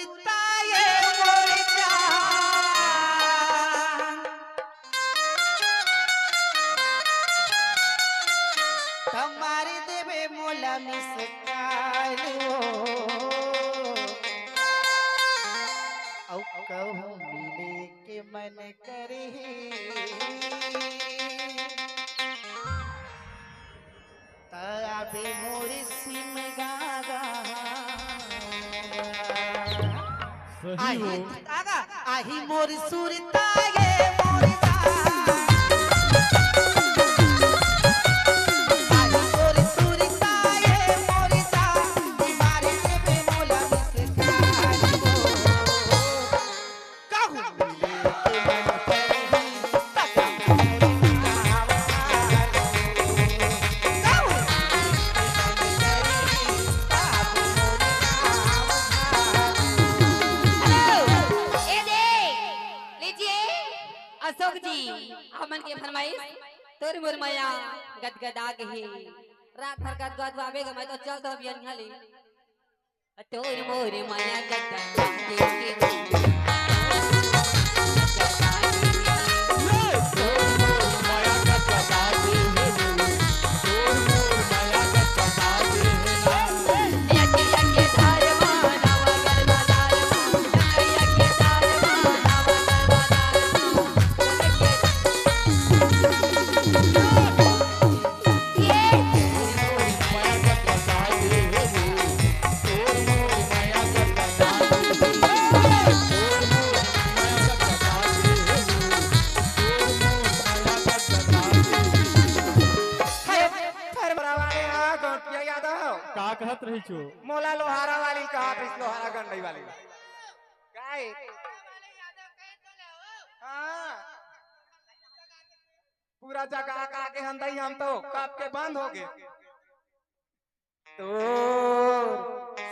सुरताए मोर जान तुम्हारे देवे मोला मिसकालो औ कहूँ मिले के मन करे तबे मोर सिम गागा सही हो आही मोर सुरताए मोर जान आही मोर सुरताए मोर जान तुम्हारे देवे मोला मिसकालो कहूँ मिले के मन करे तबे मोर अशोक जी हमन के फरमाइश तोर मोर माया गदगदा गहे रात भर गदगद आवेगा मैं तो चल तो बियान खाली तोर मोर माया गदगदा गहे का कहत रही छो मोला लोहारा वाली कहा इस लोहारा गंडई वाली काय हाँ पूरा जगह का के हंदई हम तो कब के बंद हो गए तो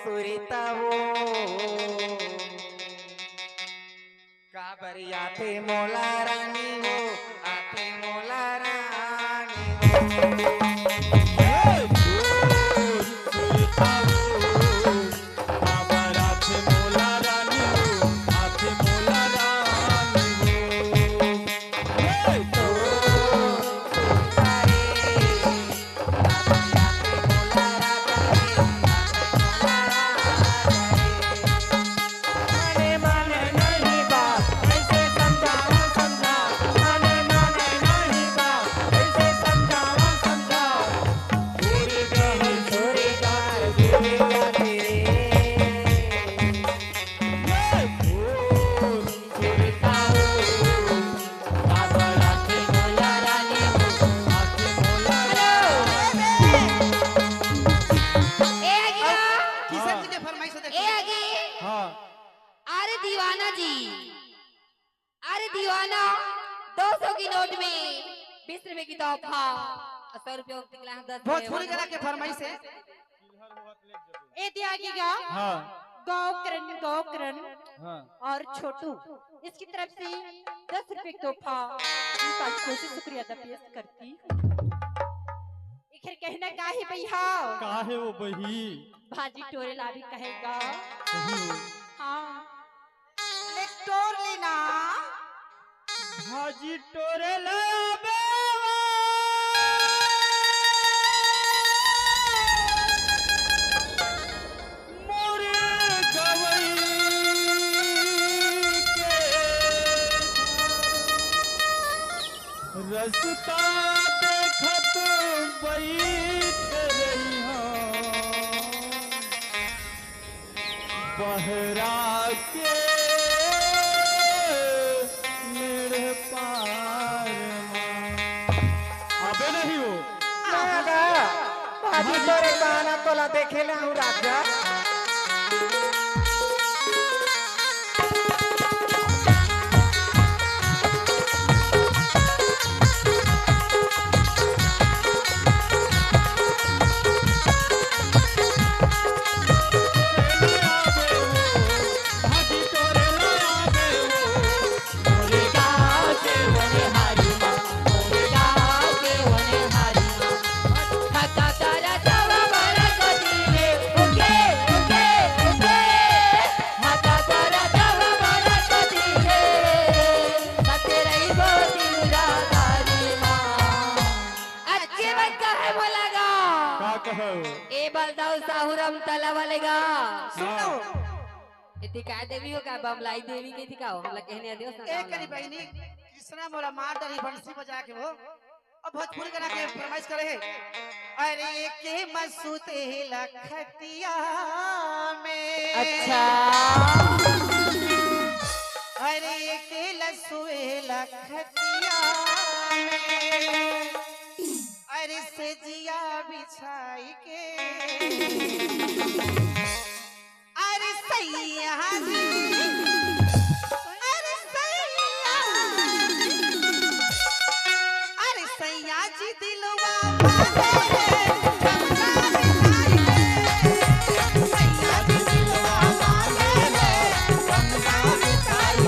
सुरीता वो का बरिया थे मोला रानी वो आते मोला रानी वो दीवाना जी, अरे दीवाना 200 की नोट में 20 रुपए की तोहफा 100 रुपए भोजपुरी जरा के फरमाइश है ए त्यागेगा हाँ गौकरण हाँ और छोटू इसकी तरफ से 10 रुपए तोहफा से शुक्रिया अदा पेश करती हूँ। इखर कहना काहे भैया काहे वो बही भाजी टोरे लाभी कहेगा सही हो हाँ ले टोर लेना भाजी टोरे लाबे मोरे गवई के रस्ता देखत बैठ रही बहरा के मेरे पार अबे नहीं हो भाजी तोरे बहाना तोला देखे ले हूँ राजा इतनी का देवी हो का बमलाई देवी के थी का हो हमरा कहने दियो एक करी बहनी कृष्णा मोला मार डाली बंसी बजा के वो अब भोजपुरी गाना के फरमाइश करे है अरे के मसूते लखतिया में अच्छा अरे के लसुए लखतिया में अरे से जिया बिछाई के अरे सैया अरे सैया अरे सैया जी दिलवा मारे सैया जी दिलवा मारे गंगा बिताई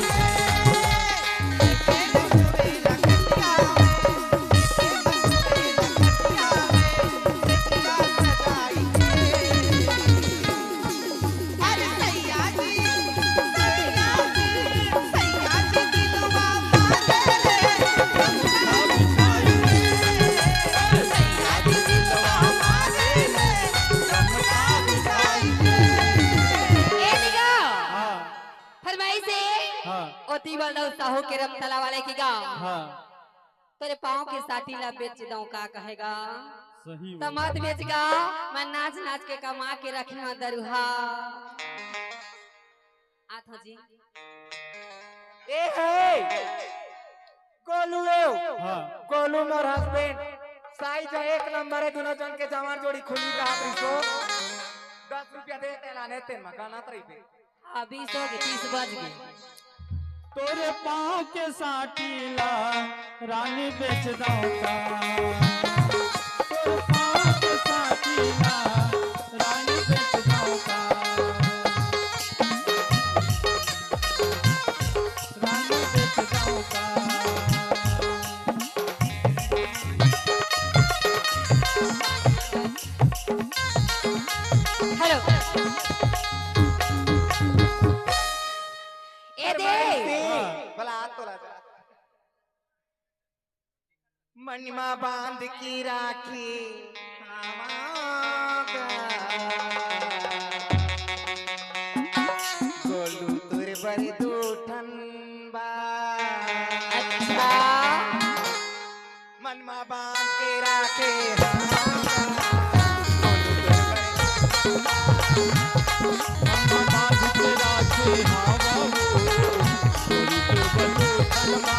ओती वाला साहू के रमतला वाले की गाँव हाँ तेरे पाँव के साटी ला बेच दऊं का कहेगा सही तो मत बेचगा मैं नाच नाच के कमा के रखना दरुहा आथा जी ए है गोलू हाँ गोलू मोर हस्बैंड साइज एक नंबर है दोनों जन के जवान जोड़ी खुली का रिसो 10 रुपया दे लाने तेन मकाना तरी पे अभी 100 के 30 बज गए तोरे पाँव के साटीला रानी बेच दऊंगा तोरे पाँव के साटीला रानी बेच दऊंगा रानी बेच दऊंगा हेलो ए दे भला हाथ तोला जा मनमा बांध की राखी गोलू तुर बर दूठन बा अच्छा मनमा बांध के राखे बांध के राखे हाँ बाबू चोरी के बलू खलमा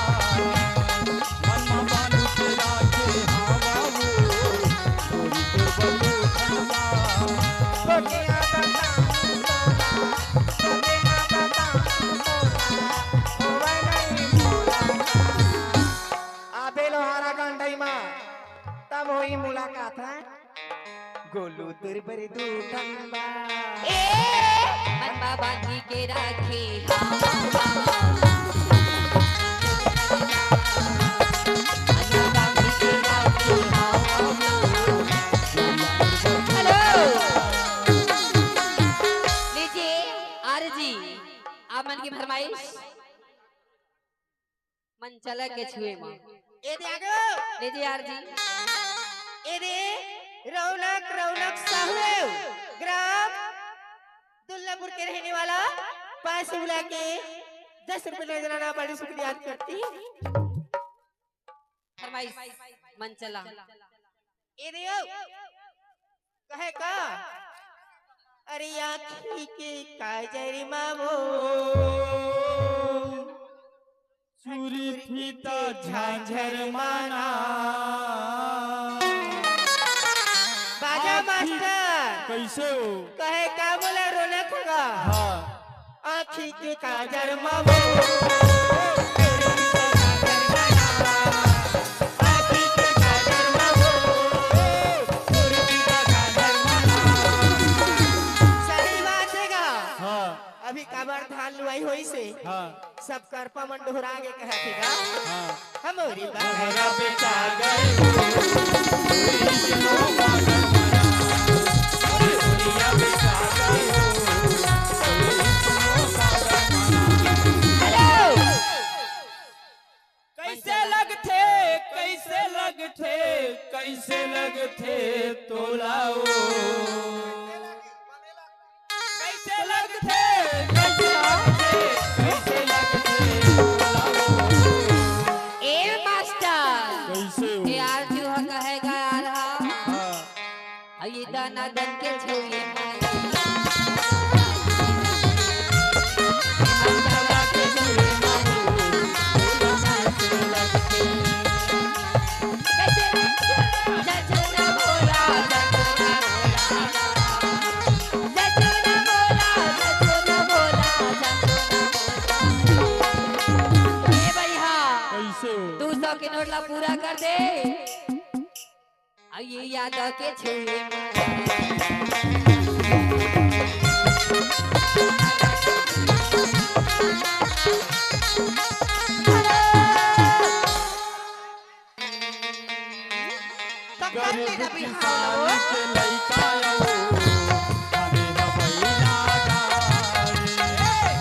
मनमा बांध के राखे हाँ बाबू चोरी के बलू खलमा सोनिया आबे लोहारा गंडई मां तब होई मुलाकात है गोलू तुर बर दूठन बा ए मनवा बांधी के राखे मनवा बांधी के राखे हेलो लीजिए आरजी आप मन की फरमाइश मन चला के छुए मां ए देगो लीजिए आरजी ए दे रौनक रौनक साहू ग्राम दुल्लापुर के रहने वाला 5 बुला के 10 रुपए नजराना बड़ी शुक्रिया करती फरमाइश मन चला ए दियो कहे का अरे आँखी के काजर मामो चूरी फीता झांझर माना बाजा मास्टर कैसे हो कहे का बोला रौनक होगा हाँ आँखी के काजर मामो आँखी के काजर मामो सही बात है गा हाँ अभी काबर धान लुआई होई से हाँ सब करपा मन दोहरा के कहा थे गा हाँ हमारी हमारा बात बेटा गए कैसे लगते तोलाओ कैसे लगते कैसे ना दन के छुए कैसे हो 200 के नोट ला पूरा कर दे ये याद के छुए तब कर गरीब लेगा किसान बिहार के लइका आओ हमें हवैला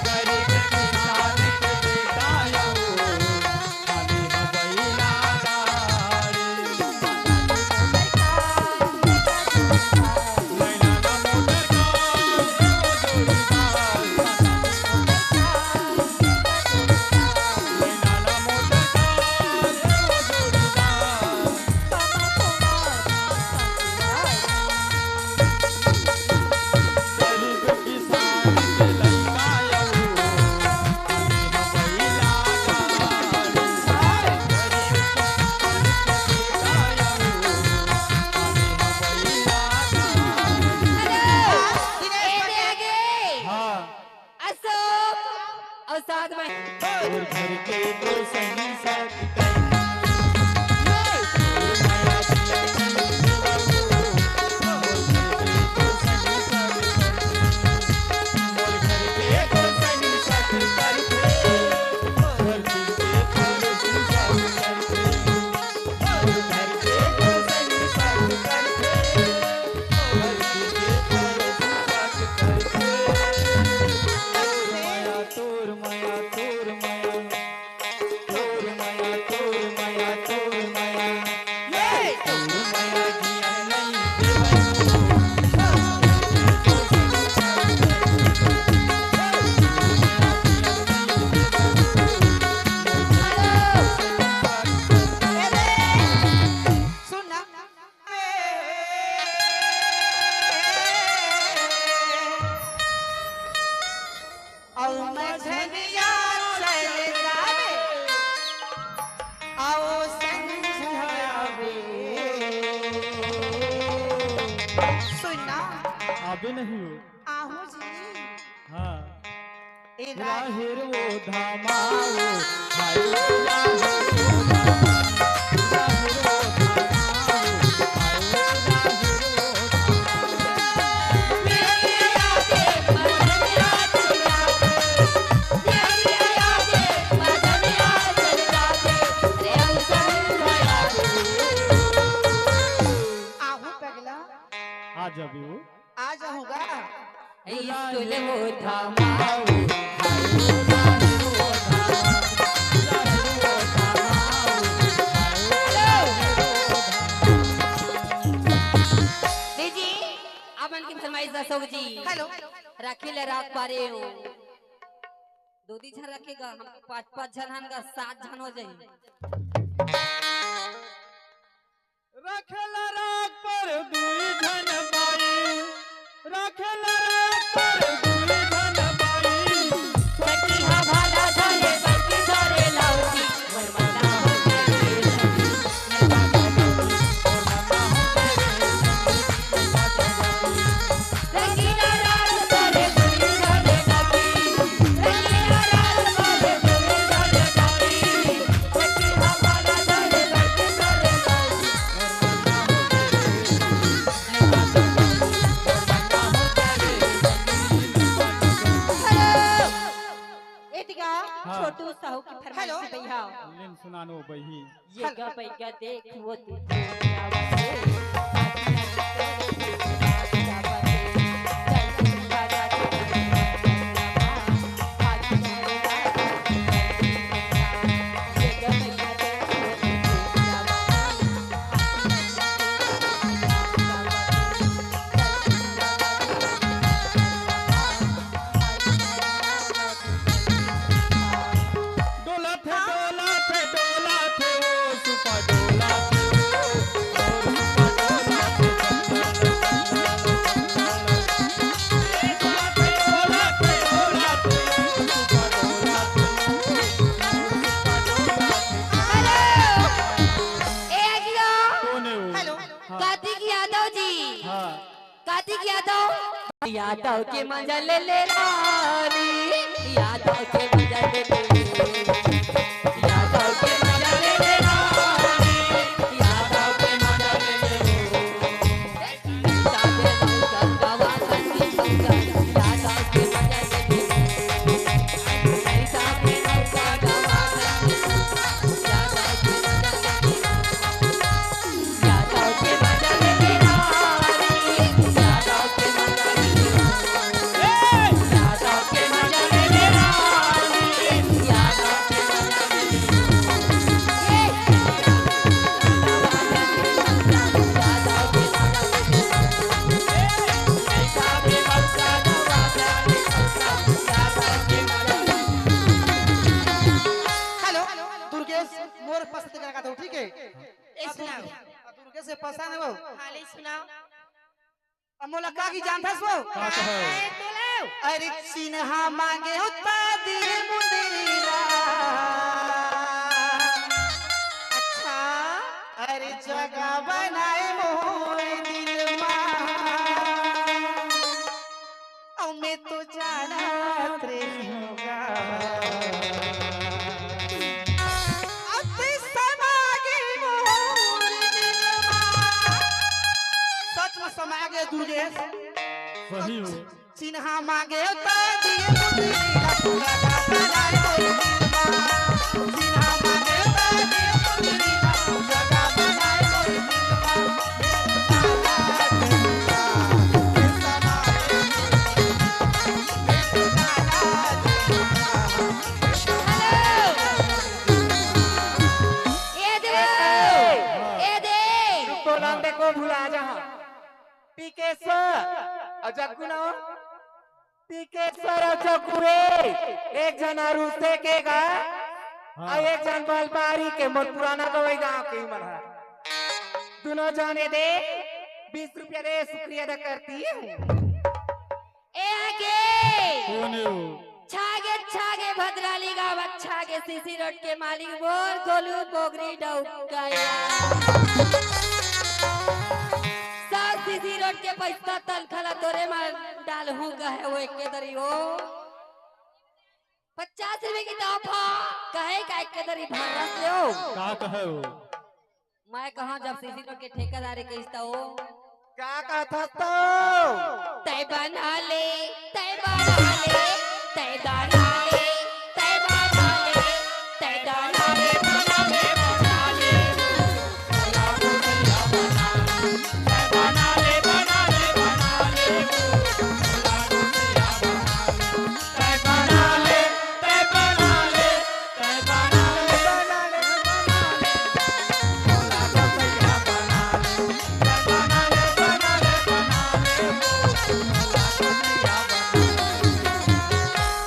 गरीब किसान के बेटा आओ हमें हवैला लैला ना मोटर कार लैला ना मोटर गरीब किसान के लइका आओ हमें हवैला गरीब किसान के बेटा आओ हमें हवैला हाँ अशोक और साथ में और घर के दो सही साथ तोर माया तोर माया तोर माया तोर माया तोर माया तोर माया जिया नहीं सुन ना और मझनिया चले जावे आओ संझावे सुन ना अबे नहीं हो आहू जी हाँ ए राहिर वो धामाओ हाय राहिर वो आहू पगला आ जाबी हो आ जाऊंगा स्कूल वो धामा दीजी अपन की फरमाइश अशोक जी हेलो रखे ले रात पारे हो दो दी झन रखेगा हम 5-5 झन हन का 7 झन हो जाए रखेला राग पर दुई धन बाई रखेला राग पर दुई धन बाई सखी हा भाला धरे बरकी धरे लाउती वरमाना हो रंगीला रात धरे दुई धरे बाकी रंगीला रात धरे दुई धरे बाकी सखी हा भाला धरे बरकी धरे लाउती एतिका हाँ। छोटू साहू की फरमाइश हेलो। है भैया लेन सुनानो बही ये गा भैया देख वो तू डोला थे डोला थे डोला थे ओ सुपा डोला थे ओ और सुपा डोला थे यादव के मजा ले ले रानी, यादव के मजा ले ले, यादव के मजा ले ले रानी, यादव के मजा ले ले, साथे नौकर गवा संगी नौकर, यादव के मजा ले ले, साथे नौकर गवा संगी, यादव के मजा ले ले, यादव के मजा ले ले रानी, यादव के मजा ले ले, यादव के मजा ले ले रानी, यादव के मजा ले ले, हेलो दुर्गेश मोर पसंद का तो ठीक है ए सुनाओ दुर्गेश से पसंद है वो हां ले सुनाओ अमोला का की जानता वो का कहो अरे चिन्हा मांगे होता दिए मुंदरीरा अच्छा अरे जगह बनाए मोर दिल मा औ मैं तो जाना रे होगा समा गए दुर्गेश सही हो चिन्हा मांगे तो दिए मुंदरीरा पूरा गाता जाए मोर दिलवा चिन्हा मांगे तो दिए मुंदरीरा जगह बनाए मोर दिलवा तो लंबे को भुला जहां टिकेश्वर और जग्गू ना टिकेश्वर और जग्गू एक जना रूसे के गा और एक जन बलबारी के मोर पुराना गवई गांव के मन है दोनों जाने दे 20 रुपया दे शुक्रिया अदा करती है ए आगे कौन है वो छागे छागे भद्राली गावत छागे सीसी रोड के मालिक बोल गोलू बोगरी डौकाया सब सीसी रोड के पैसा तलखला तोरे मार डाल हूं कहे वो एक के दरी हो 50 रुपए की तोहफा कहे का एक के दरी भाड़ा से हो का कहे वो मैं कहां जब सीसी रोड के ठेकेदारी के हिस्सा हो क्या कहता तो तय बना ले तय बना ले तय दाना ले तय बना ले तय दाना ले बना ले बना ले बना ले बना ले बना ले तय बना ले तय बना ले तय बना ले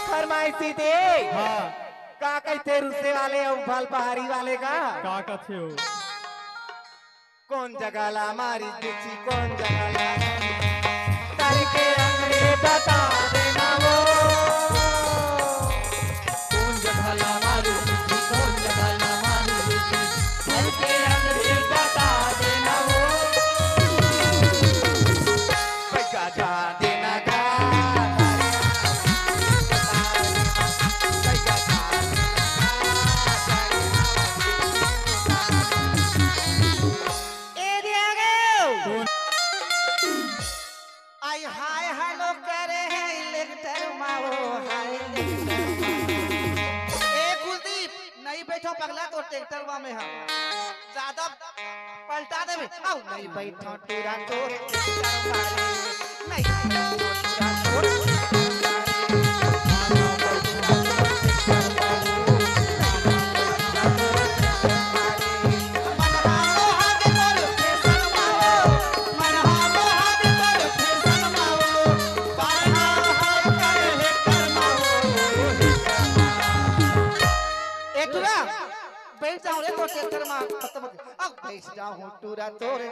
फरमाइशी दे हां का कहते रूसे वाले और फल पहाड़ी वाले का का कथे हो कौन जगह ला मारी बिची कौन जगह ला करके अंग्रेज बता देना वो कौन जगह ला मारू बिजली कौन जगह ला मारू बिजली घर के अंदर बता देना वो पैसा जा देना का ए दिया गयो कौन आई हाय हेलो करे हैं इलेक्टर माओ हाय ए कुलदीप नहीं बैठो पगला तो ट्रैक्टर में हम ज्यादा पलटा देबे आओ नहीं बैठो टूरा तोर नहीं टूरा तोर बैठ जाऊं रे तो ट्रैक्टर में खत्म अब बैठ जाऊं टूरा तोरे